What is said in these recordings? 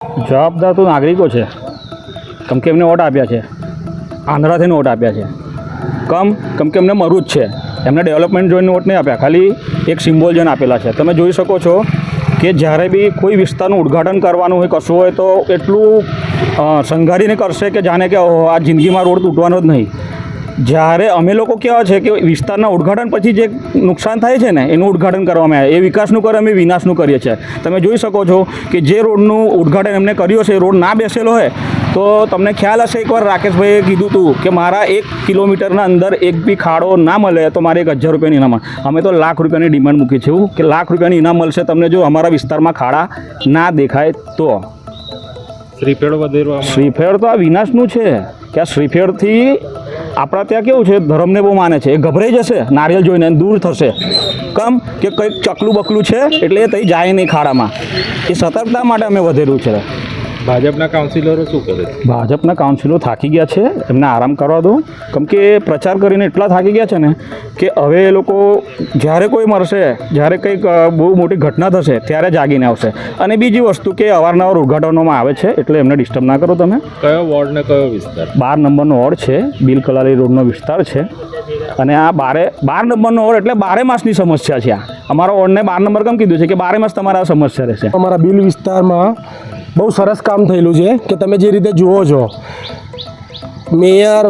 જવાબદાર તો નાગરિકો છે, કેમ કે એમને વોટ આપ્યા છે, આંધળાથીને વોટ આપ્યા છે. કેમ કે એમને મરવું જ છે. એમને ડેવલપમેન્ટ જોઈને વોટ નહીં આપ્યા, ખાલી એક સિમ્બોલ જોઈને આપેલા છે. તમે જોઈ શકો છો કે જ્યારે બી કોઈ વિસ્તારનું ઉદ્ઘાટન કરવાનું હોય, કશું હોય, તો એટલું સંઘારીને કરશે કે જાણે કે આ જિંદગીમાં રોડ તૂટવાનો જ નહીં. જ્યારે અમે લોકો કહેવા છે કે વિસ્તારના ઉદ્ઘાટન પછી જે નુકસાન થાય છે ને એનું ઉદ્ઘાટન કરવામાં આવે, એ વિકાસનું કરે, અમે વિનાશનું કરીએ છીએ. તમે જોઈ શકો છો કે જે રોડનું ઉદ્ઘાટન એમને કર્યું છે, એ રોડ ના બેસેલો હોય તો તમને ખ્યાલ હશે, એકવાર રાકેશભાઈએ કીધું હતું કે મારા 1 કિલોમીટરના અંદર એક બી ખાડો ના મળે તો મારે 1000 રૂપિયાની ઇનામ. અમે તો લાખ રૂપિયાની ડિમાન્ડ મૂકી છે કે લાખ રૂપિયાની ઇનામ મળશે તમને જો અમારા વિસ્તારમાં ખાડા ના દેખાય તો. શ્રીફેડ તો આ વિનાશનું છે કે આ શ્રીફેડથી આપણા ત્યાં કેવું છે, ધર્મને બહુ માને છે, એ ગભરાઈ જશે નારિયેલ જોઈને, દૂર થશે. કે કંઈક ચકલું બકલું છે એટલે એ ત્યાં જાય નહીં ખાડામાં. એ સતર્કતા માટે અમે વધેલું છે. ભાજપના કાઉન્સિલરો શું કરે છે? ભાજપના કાઉન્સિલરો થાકી ગયા છે, એમને આરામ કરવા દો. કેમ કે પ્રચાર કરીને એટલા થાકી ગયા છે ને કે હવે એ લોકો જ્યારે કોઈ મરશે, જ્યારે કંઈક બહુ મોટી ઘટના થશે ત્યારે જાગીને આવશે. અને બીજી વસ્તુ કે અવારનવાર ઉદ્ઘાટનોમાં આવે છે એટલે એમને ડિસ્ટર્બ ના કરો તમે. કયો વોર્ડ ને કયો વિસ્તાર? 12 નંબરનો વોર્ડ છે, બિલ કલાલી રોડનો વિસ્તાર છે. અને આ 12 નંબરનો વોર્ડ એટલે 12 માસની સમસ્યા છે. અમારા વોર્ડને 12 નંબર કેમ કીધું છે કે 12 માસ તમારા સમસ્યા રહેશે. અમારા બિલ વિસ્તારમાં બહુ સરસ કામ થયેલું છે કે તમે જે રીતે જુઓ છો, મેયર,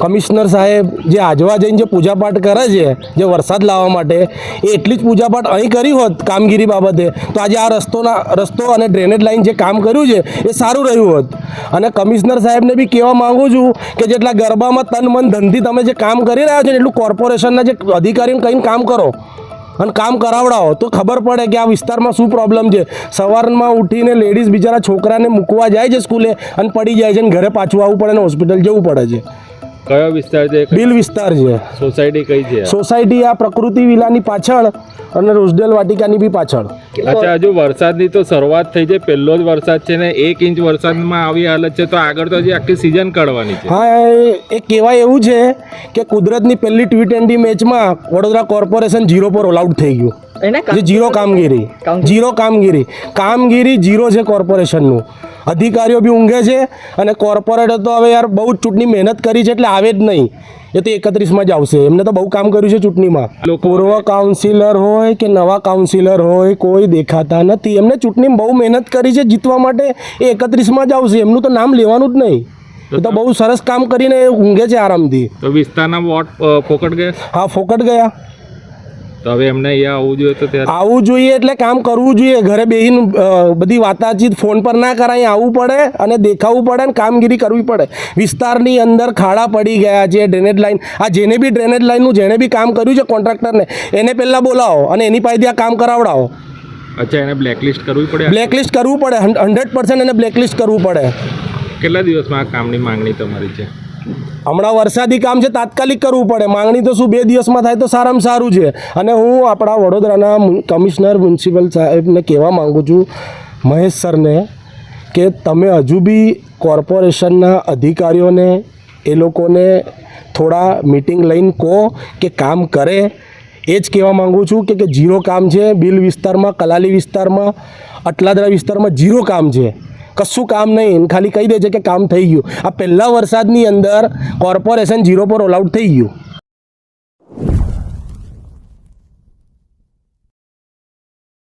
કમિશનર સાહેબ જે આજવા જઈને જે પૂજાપાઠ કરે છે જે વરસાદ લાવવા માટે, એ એટલી જ પૂજાપાઠ અહીં કરી હોત કામગીરી બાબતે તો આજે આ રસ્તો અને ડ્રેનેજ લાઇન જે કામ કર્યું છે એ સારું રહ્યું હોત. અને કમિશનર સાહેબને બી કહેવા માગું છું કે જેટલા ગરબામાં તન મન ધનથી તમે જે કામ કરી રહ્યા છો ને એટલું કોર્પોરેશનના જે અધિકારીઓને કહીને કામ કરો અને કામ કરાવડાવો તો ખબર પડે કે આ વિસ્તારમાં શું પ્રોબ્લેમ છે. સવારમાં ઉઠીને લેડીઝ બિચારા છોકરાને મૂકવા જાય છે સ્કૂલે અને પડી જાય છે અને ઘરે પાછું આવવું પડે ને હોસ્પિટલ જવું પડે છે. કયો વિસ્તાર છે? બિલ વિસ્તાર છે. સોસાયટી કઈ છે? સોસાયટી આ પ્રકૃતિ વિલાની પાછળ અને રોઝડેલ વાટિકાની બી પાછળ. અચ્છા, હજુ વરસાદની તો શરૂઆત થઈ છે, પહેલો જ વરસાદ છે ને 1 ઇંચ વરસાદમાં આવી હાલત છે તો આગળ તો હજી આખી સિઝન કાઢવાની છે. હા, એ કહેવાય એવું છે કે કુદરતની પહેલી T20 મેચમાં વડોદરા કોર્પોરેશન 0 પર ઓલ આઉટ થઈ ગયું. જે ઝીરો કામગીરી ઝીરો છે કોર્પોરેશનનું. અધિકારીઓ બી ઊંઘે છે અને કોર્પોરેટર તો હવે યાર બહુ જ ચૂંટણી મહેનત કરી છે એટલે આવે જ નહીં. એ તો 31માં જ આવશે. એમને તો બહુ કામ કર્યું છે ચૂંટણીમાં. પૂર્વ કાઉન્સિલર હોય કે નવા કાઉન્સિલર હોય કોઈ દેખાતા નથી. એમને ચૂંટણીમાં બહુ મહેનત કરી છે જીતવા માટે. એ 31માં જ આવશે. એમનું તો નામ લેવાનું જ નહીં. એ તો બહુ સરસ કામ કરીને ઊંઘે છે આરામથી. તો વિસ્તારના વોટ ફોકટ ગયા? હા, ફોકટ ગયા. તો હવે એમને અહીંયા આવવું જોઈએ તો ત્યારે આવવું જોઈએ એટલે કામ કરવું જોઈએ. ઘરે બેસીને બધી વાતાચીત ફોન પર ના કરાય, આવવું પડે અને દેખાવું પડે અને કામગીરી કરવી પડે. વિસ્તારની અંદર ખાડા પડી ગયા છે, ડ્રેનેજ લાઇન, આ જેને બી ડ્રેનેજ લાઇનનું જેણે બી કામ કર્યું છે કોન્ટ્રાક્ટરને એને પહેલાં બોલાવો અને એની પાસેથી આ કામ કરાવડાવો. અચ્છા, એને બ્લેકલિસ્ટ કરવી પડે? બ્લેકલિસ્ટ કરવું પડે, 100% એને બ્લેકલિસ્ટ કરવું પડે. કેટલા દિવસમાં આ કામની માંગણી તમારી છે? હમણાં વરસાદી કામ છે, તાત્કાલિક કરવું પડે. માંગણી તો શું 2 દિવસમાં થાય તો સારામાં સારું છે. અને હું આપણા વડોદરાના કમિશનર મ્યુનિસિપલ સાહેબને કહેવા માગું છું, મહેશ સરને, કે તમે હજુ બી કોર્પોરેશનના અધિકારીઓને એ લોકોને થોડા મિટિંગ લઈને કહો કે કામ કરે. એ જ કહેવા માગું છું કે ઝીરો કામ છે. બિલ વિસ્તારમાં, કલાલી વિસ્તારમાં, અટલાદરા વિસ્તારમાં ઝીરો કામ છે. કશું કામ નહીં. ખાલી કહી દે છે કે કામ થઈ ગયું. આ પહેલા વરસાદની અંદર કોર્પોરેશન 0 પર ઓલ આઉટ થઈ ગયું.